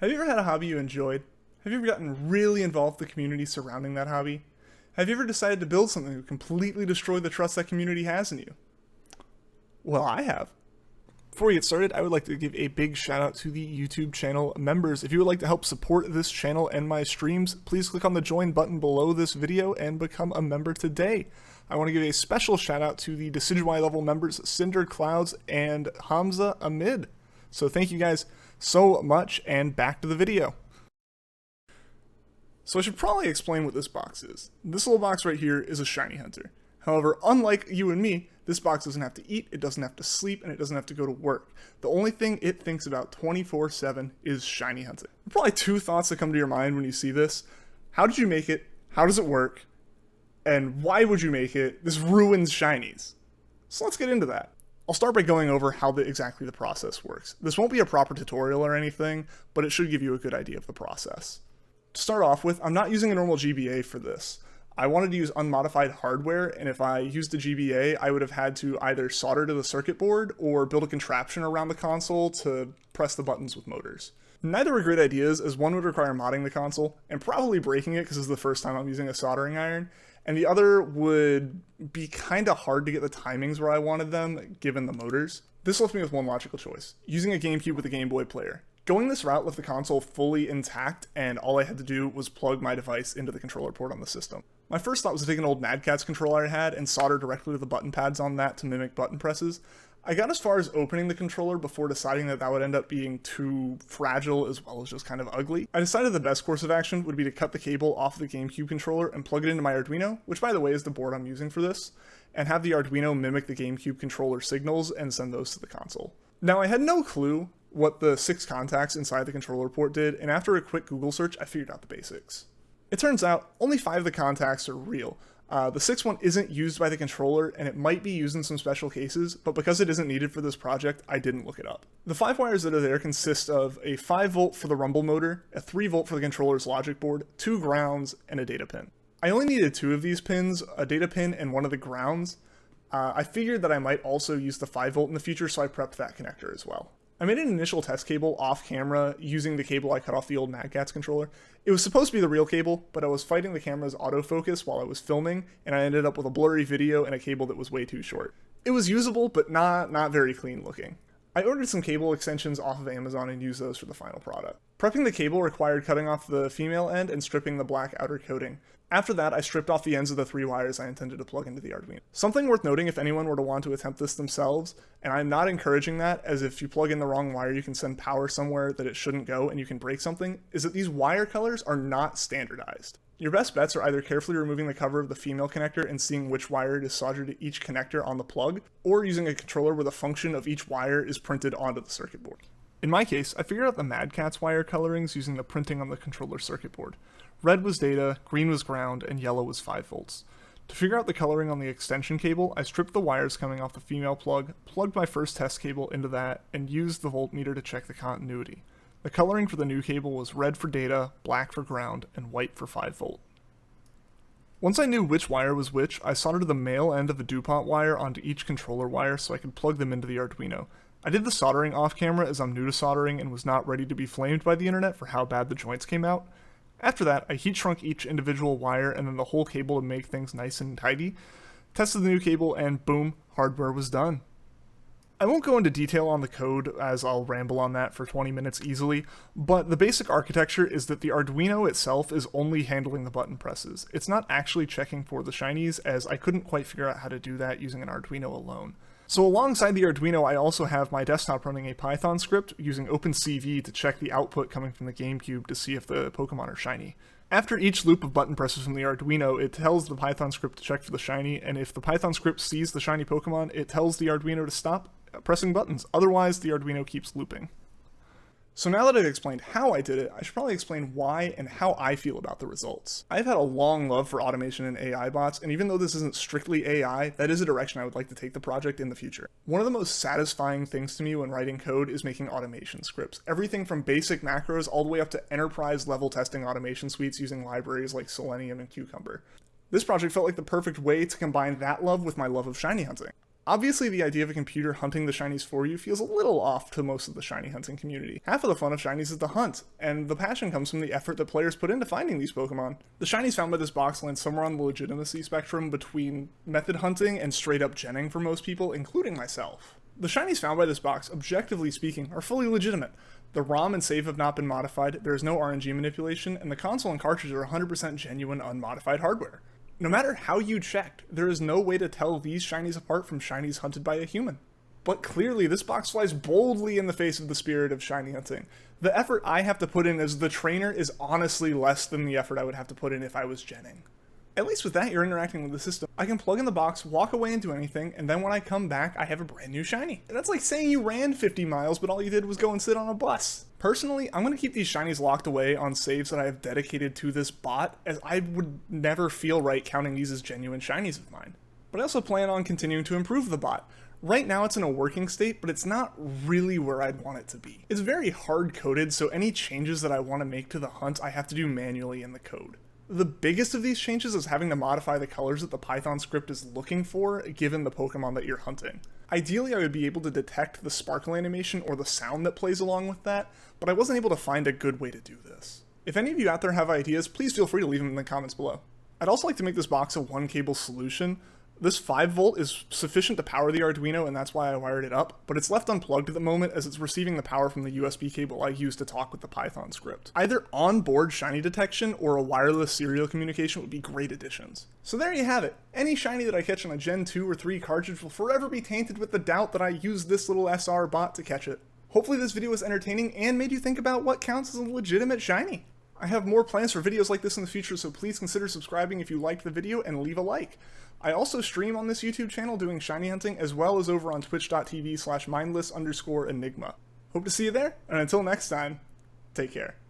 Have you ever had a hobby you enjoyed? Have you ever gotten really involved with the community surrounding that hobby? Have you ever decided to build something that would completely destroy the trust that community has in you? Well, I have. Before we get started, I would like to give a big shout out to the YouTube channel members. If you would like to help support this channel and my streams, please click on the join button below this video and become a member today. I want to give a special shout out to the Decidueye level members, Cinder Clouds and Hamza Amid. So thank you guys so much, and back to the video. So I should probably explain what this box is. This little box right here is a shiny hunter. However, unlike you and me, this box doesn't have to eat, it doesn't have to sleep, and it doesn't have to go to work. The only thing it thinks about 24/7 is shiny hunting. There are probably two thoughts that come to your mind when you see this. How did you make it? How does it work? And why would you make it? This ruins shinies. So let's get into that. I'll start by going over how exactly the process works. This won't be a proper tutorial or anything, but it should give you a good idea of the process. To start off with, I'm not using a normal GBA for this. I wanted to use unmodified hardware, and if I used a GBA, I would have had to either solder to the circuit board or build a contraption around the console to press the buttons with motors. Neither are great ideas, as one would require modding the console, and probably breaking it because this is the first time I'm using a soldering iron, and the other would be kind of hard to get the timings where I wanted them, given the motors. This left me with one logical choice: using a Gamecube with a Gameboy player. Going this route left the console fully intact, and all I had to do was plug my device into the controller port on the system. My first thought was to take an old Mad Catz controller I had and solder directly to the button pads on that to mimic button presses. I got as far as opening the controller before deciding that would end up being too fragile as well as just kind of ugly. I decided the best course of action would be to cut the cable off the GameCube controller and plug it into my Arduino, which by the way is the board I'm using for this, and have the Arduino mimic the GameCube controller signals and send those to the console. Now I had no clue what the 6 contacts inside the controller port did, and after a quick Google search I figured out the basics. It turns out only 5 of the contacts are real. The 6th one isn't used by the controller, and it might be used in some special cases, but because it isn't needed for this project, I didn't look it up. The 5 wires that are there consist of a 5 volt for the rumble motor, a 3 volt for the controller's logic board, 2 grounds, and a data pin. I only needed 2 of these pins, a data pin and one of the grounds. I figured that I might also use the 5 volt in the future, so I prepped that connector as well. I made an initial test cable off camera using the cable I cut off the old Mad Catz controller. It was supposed to be the real cable, but I was fighting the camera's autofocus while I was filming, and I ended up with a blurry video and a cable that was way too short. It was usable, but not very clean looking. I ordered some cable extensions off of Amazon and used those for the final product. Prepping the cable required cutting off the female end and stripping the black outer coating. After that, I stripped off the ends of the 3 wires I intended to plug into the Arduino. Something worth noting if anyone were to want to attempt this themselves, and I'm not encouraging that, as if you plug in the wrong wire you can send power somewhere that it shouldn't go and you can break something, is that these wire colors are not standardized. Your best bets are either carefully removing the cover of the female connector and seeing which wire is soldered to each connector on the plug, or using a controller where the function of each wire is printed onto the circuit board. In my case, I figured out the Mad Catz wire colorings using the printing on the controller circuit board. Red was data, green was ground, and yellow was 5 volts. To figure out the coloring on the extension cable, I stripped the wires coming off the female plug, plugged my first test cable into that, and used the voltmeter to check the continuity. The coloring for the new cable was red for data, black for ground, and white for 5 volt. Once I knew which wire was which, I soldered the male end of the DuPont wire onto each controller wire so I could plug them into the Arduino. I did the soldering off camera as I'm new to soldering and was not ready to be flamed by the internet for how bad the joints came out. After that, I heat shrunk each individual wire and then the whole cable to make things nice and tidy, tested the new cable, and boom, hardware was done. I won't go into detail on the code as I'll ramble on that for 20 minutes easily, but the basic architecture is that the Arduino itself is only handling the button presses. It's not actually checking for the shinies, as I couldn't quite figure out how to do that using an Arduino alone. So alongside the Arduino, I also have my desktop running a Python script using OpenCV to check the output coming from the Gamecube to see if the Pokemon are shiny. After each loop of button presses from the Arduino, it tells the Python script to check for the shiny, and if the Python script sees the shiny Pokemon, it tells the Arduino to stop pressing buttons. Otherwise, the Arduino keeps looping. So now that I've explained how I did it, I should probably explain why and how I feel about the results. I've had a long love for automation and AI bots, and even though this isn't strictly AI, that is a direction I would like to take the project in the future. One of the most satisfying things to me when writing code is making automation scripts. Everything from basic macros all the way up to enterprise level testing automation suites using libraries like Selenium and Cucumber. This project felt like the perfect way to combine that love with my love of shiny hunting. Obviously, the idea of a computer hunting the shinies for you feels a little off to most of the shiny hunting community. Half of the fun of shinies is the hunt, and the passion comes from the effort that players put into finding these Pokemon. The shinies found by this box land somewhere on the legitimacy spectrum between method hunting and straight up genning for most people, including myself. The shinies found by this box, objectively speaking, are fully legitimate. The ROM and save have not been modified, there is no RNG manipulation, and the console and cartridges are 100% genuine, unmodified hardware. No matter how you checked, there is no way to tell these shinies apart from shinies hunted by a human. But clearly, this box flies boldly in the face of the spirit of shiny hunting. The effort I have to put in as the trainer is honestly less than the effort I would have to put in if I was genning. At least with that, you're interacting with the system. I can plug in the box, walk away and do anything, and then when I come back, I have a brand new shiny. And that's like saying you ran 50 miles, but all you did was go and sit on a bus. Personally, I'm going to keep these shinies locked away on saves that I have dedicated to this bot, as I would never feel right counting these as genuine shinies of mine. But I also plan on continuing to improve the bot. Right now it's in a working state, but it's not really where I'd want it to be. It's very hard-coded, so any changes that I want to make to the hunt, I have to do manually in the code. The biggest of these changes is having to modify the colors that the Python script is looking for, given the Pokemon that you're hunting. Ideally, I would be able to detect the sparkle animation or the sound that plays along with that, but I wasn't able to find a good way to do this. If any of you out there have ideas, please feel free to leave them in the comments below. I'd also like to make this box a one-cable solution. This 5V is sufficient to power the Arduino, and that's why I wired it up, but it's left unplugged at the moment as it's receiving the power from the USB cable I use to talk with the Python script. Either onboard shiny detection or a wireless serial communication would be great additions. So there you have it. Any shiny that I catch on a Gen 2 or 3 cartridge will forever be tainted with the doubt that I used this little SR bot to catch it. Hopefully this video was entertaining and made you think about what counts as a legitimate shiny. I have more plans for videos like this in the future, so please consider subscribing if you liked the video and leave a like. I also stream on this YouTube channel doing shiny hunting, as well as over on twitch.tv/mindless_enigma. Hope to see you there, and until next time, take care.